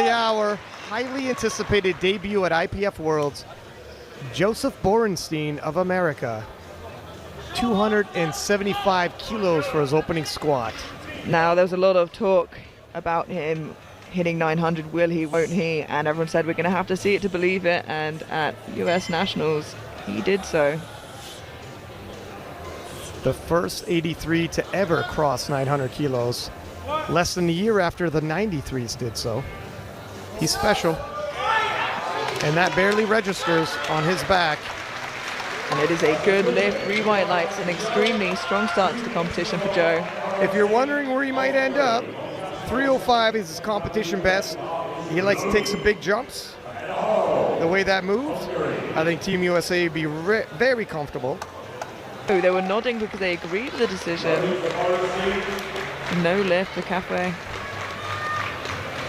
the hour, highly anticipated debut at IPF Worlds, Joseph Borenstein of America. 275 kilos for his opening squat. Now, there was a lot of talk about him hitting 900, will he, won't he? And everyone said we're going to have to see it to believe it. And at US Nationals, he did so. The first 83 to ever cross 900 kilos, less than a year after the 93's did so. He's special, and that barely registers on his back. And it is a good lift, 3 white lights, an extremely strong start to the competition for Joe. If you're wondering where he might end up, 305 is his competition best. He likes to take some big jumps. The way that moved, I think Team USA would be very comfortable. Oh, they were nodding because they agreed with the decision. No lift for Cafe.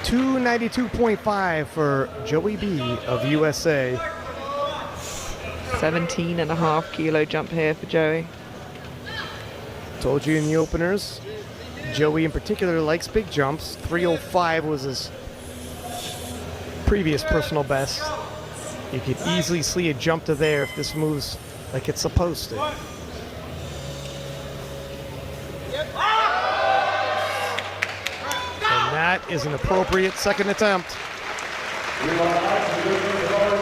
292.5 for Joey B of USA. 17.5 kilo jump here for Joey. Told you in the openers, Joey in particular likes big jumps. 305 was his previous personal best. You could easily see a jump to there if this moves like it's supposed to. And that is an appropriate second attempt.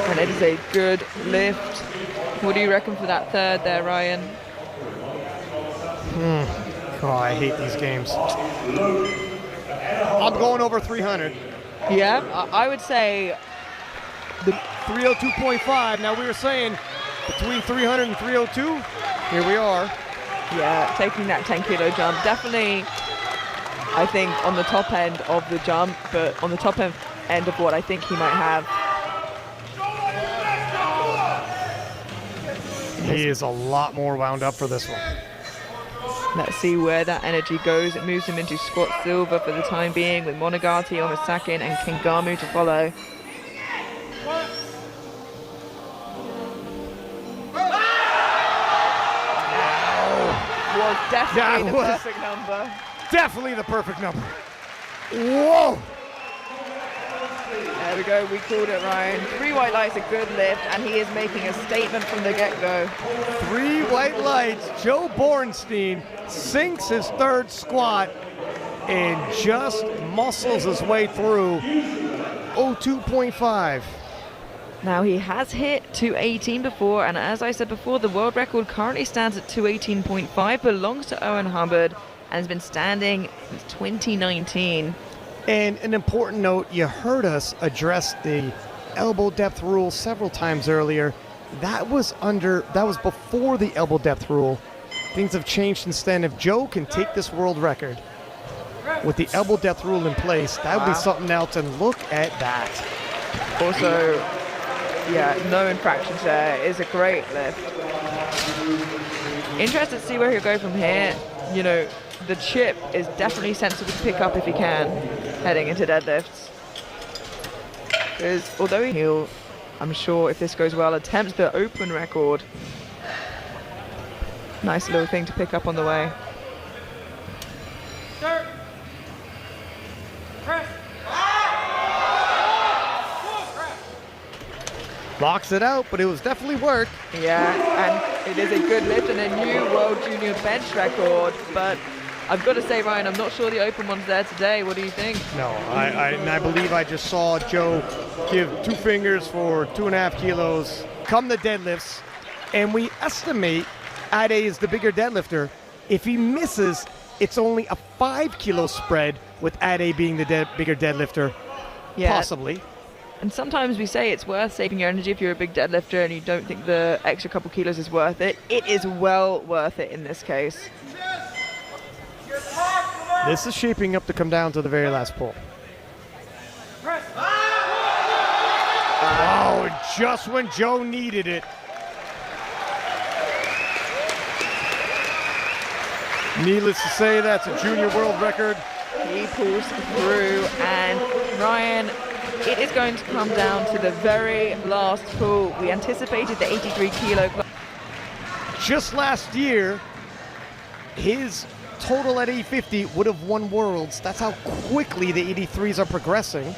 And it is a good lift. What do you reckon for that third there, Ryan? Oh, I hate these games. I'm going over 300. Yeah, I would say The 302.5. Now we were saying between 300 and 302. Here we are. yeah, taking that 10 kilo jump. Definitely, I think, on the top end of the jump, but on the top end of what I think he might have. He is a lot more wound up for this one. Let's see where that energy goes. It moves him into squat silver for the time being, with Monogati, Omisakin, and Kingamu to follow. Was definitely the perfect number. Definitely the perfect number. Whoa! There we go, we called it, Ryan. 3 white lights, a good lift, and he is making a statement from the get-go. 3 white lights. Joe Borenstein sinks his third squat and just muscles his way through 02.5. Now, he has hit 218 before, and as I said before, the world record currently stands at 218.5, belongs to Owen Hubbard, and has been standing since 2019. And an important note, you heard us address the elbow depth rule several times earlier. That was before the elbow depth rule. Things have changed since then. If Joe can take this world record with the elbow depth rule in place, that would be something else, and look at that. Also, yeah, no infractions there. It is a great lift. Interested to see where he'll go from here. You know, the chip is definitely sensible to pick up if he can, heading into deadlifts. Because although he'll, I'm sure if this goes well, attempts the open record. Nice little thing to pick up on the way. Locks it out, but it was definitely work. Yeah, and it is a good lift and a new World Junior bench record, but I've got to say, Ryan, I'm not sure the open one's there today. What do you think? No, I believe I just saw Joe give 2 fingers for 2.5 kilos, come the deadlifts, and we estimate Ade is the bigger deadlifter. If he misses, it's only a 5 kilo spread with Ade being the bigger deadlifter, possibly. And sometimes we say it's worth saving your energy if you're a big deadlifter and you don't think the extra couple kilos is worth it. It is well worth it in this case. This is shaping up to come down to the very last pull. Oh, just when Joe needed it. Needless to say, that's a junior world record. He pulls through, and Ryan, it is going to come down to the very last pull. We anticipated the 83 kilo. Just last year, his total at 850 would have won worlds. That's how quickly the 83s are progressing.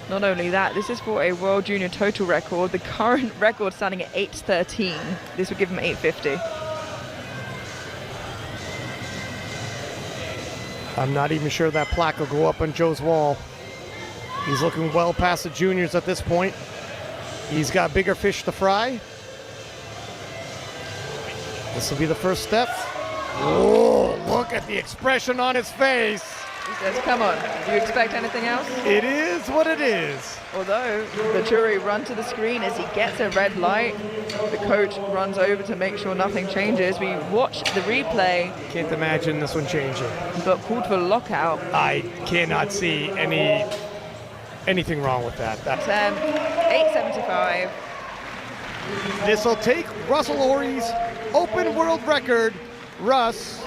Not only that, this is for a World Junior total record. The current record standing at 8:13. This would give him 8:50. I'm not even sure that plaque will go up on Joe's wall. He's looking well past the juniors at this point. He's got bigger fish to fry. This will be the first step. Oh, look at the expression on his face. He says, come on, do you expect anything else? It is what it is. Although the jury run to the screen as he gets a red light, the coach runs over to make sure nothing changes. We watch the replay. Can't imagine this one changing. But called for lockout. I cannot see anything wrong with that. 8:75. This will take Russell Ory's open world record. Russ,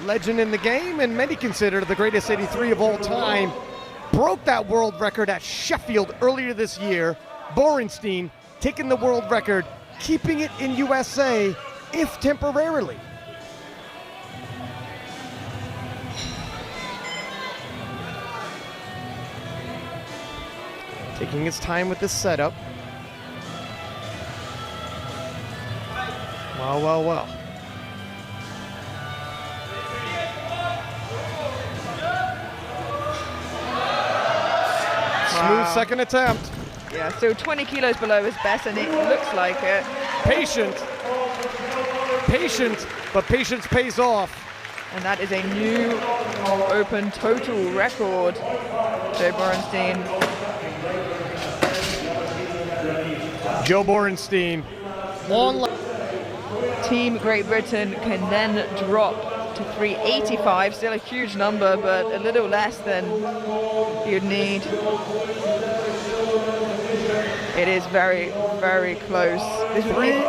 legend in the game, and many consider the greatest 83 of all time, broke that world record at Sheffield earlier this year. Borenstein taking the world record, keeping it in USA, if temporarily. Taking his time with this setup. Well, well, well. Smooth second attempt. Yeah, still 20 kilos below his best, and it looks like it. Patient, but patience pays off. And that is a new open total record. Joe Borenstein. Joe Borenstein on. Team Great Britain can then drop to 385, still a huge number, but a little less than you'd need. It is very, very close. This would be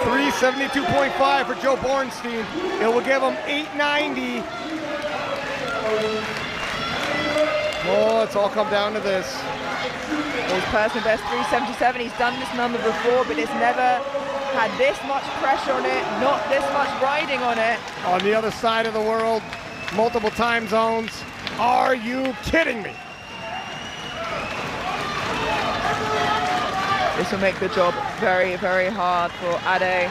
372.5 for Joe Borenstein. It will give him 890. Oh, it's all come down to this. His personal best 377. He's done this number before, but it's never had this much pressure on it, not this much riding on it. On the other side of the world, multiple time zones. Are you kidding me? This will make the job very, very hard for Ade.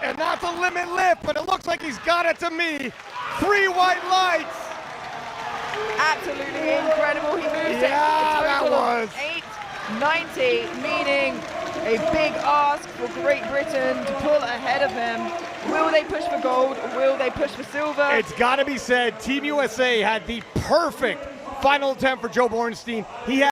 And that's a limit lift, but it looks like he's got it to me. 3 white lights. Absolutely incredible. He moves Yeah, it that a total was. of 890, meaning a big ask for Great Britain to pull ahead of him. Will they push for gold or will they push for silver? It's got to be said, Team USA had the perfect final attempt for Joe Borenstein. He had